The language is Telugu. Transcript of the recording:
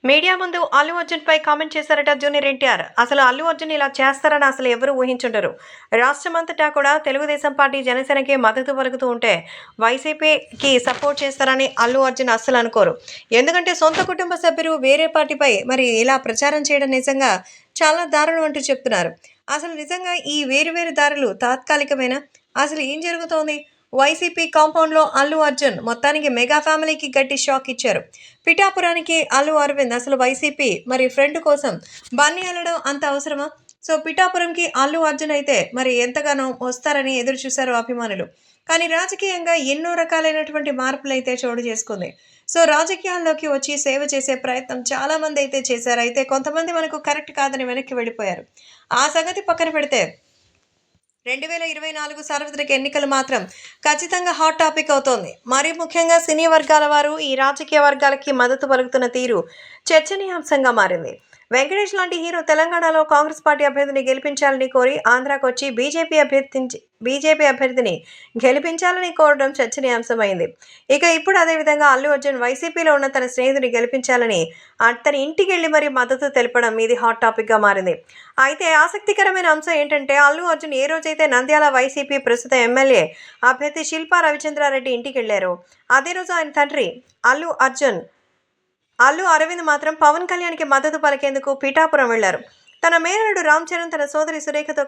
మీడియా ముందు అల్లు అర్జున్ పై కామెంట్ చేశారట జూనియర్ ఎన్టీఆర్. అసలు అల్లు అర్జున్ ఇలా చేస్తారని అసలు ఎవరు ఊహించుండరు. రాష్ట్రమంతటా కూడా తెలుగుదేశం పార్టీ, జనసేనకి మద్దతు పలుకుతూ ఉంటే వైసీపీకి సపోర్ట్ చేస్తారని అల్లు అర్జున్ అస్సలు అనుకోరు. ఎందుకంటే సొంత కుటుంబ సభ్యులు వేరే పార్టీపై మరి ఇలా ప్రచారం చేయడం నిజంగా చాలా దారుణం అంటూ చెప్తున్నారు. అసలు నిజంగా ఈ వేరు దారులు తాత్కాలికమేనా? అసలు ఏం జరుగుతోంది? వైసీపీ కాంపౌండ్లో అల్లు అర్జున్ మొత్తానికి మెగా ఫ్యామిలీకి గట్టి షాక్ ఇచ్చారు. పిఠాపురానికి అల్లు అరవింద్ అసలు వైసీపీ మరి ఫ్రెండ్ కోసం బన్నీ వెళ్ళడం అంత అవసరమా? సో పిఠాపురంకి అల్లు అర్జున్ అయితే మరి ఎంతగానో వస్తారని ఎదురు చూశారు అభిమానులు. కానీ రాజకీయంగా ఎన్నో రకాలైనటువంటి మార్పులు అయితే చోటు చేసుకుంది. సో రాజకీయాల్లోకి వచ్చి సేవ చేసే ప్రయత్నం చాలా మంది అయితే చేశారు. అయితే కొంతమంది మనకు కరెక్ట్ కాదని వెనక్కి వెళ్ళిపోయారు. ఆ సంగతి పక్కన పెడితే 2024 సార్వత్రిక ఎన్నికలు మాత్రం ఖచ్చితంగా హాట్ టాపిక్ అవుతోంది. మరీ ముఖ్యంగా సినీ వర్గాల వారు ఈ రాజకీయ వర్గాలకి మద్దతు పలుకుతున్న తీరు చర్చనీయాంశంగా మారింది. వెంకటేష్ లాంటి హీరో తెలంగాణలో కాంగ్రెస్ పార్టీ అభ్యర్థిని గెలిపించాలని కోరి ఆంధ్రాకు వచ్చి బీజేపీ అభ్యర్థిని గెలిపించాలని కోరడం చర్చనీయాంశమైంది. ఇక ఇప్పుడు అదేవిధంగా అల్లు అర్జున్ వైసీపీలో ఉన్న తన స్నేహితుని గెలిపించాలని అతని ఇంటికి వెళ్లి మరీ మద్దతు తెలపడం ఇది హాట్ టాపిక్గా మారింది. అయితే ఆసక్తికరమైన అంశం ఏంటంటే అల్లు అర్జున్ ఏ రోజైతే నంద్యాల వైసీపీ ప్రస్తుత ఎమ్మెల్యే అభ్యర్థి శిల్పా రవిచంద్రారెడ్డి ఇంటికి వెళ్లారో అదే రోజు ఆయన తండ్రి అల్లు అరవింద్ మాత్రం పవన్ కళ్యాణ్కి మద్దతు పలికేందుకు పిఠాపురం వెళ్లారు. తన మేనల్లుడు రామ్ చరణ్ తన సోదరి సురేఖతో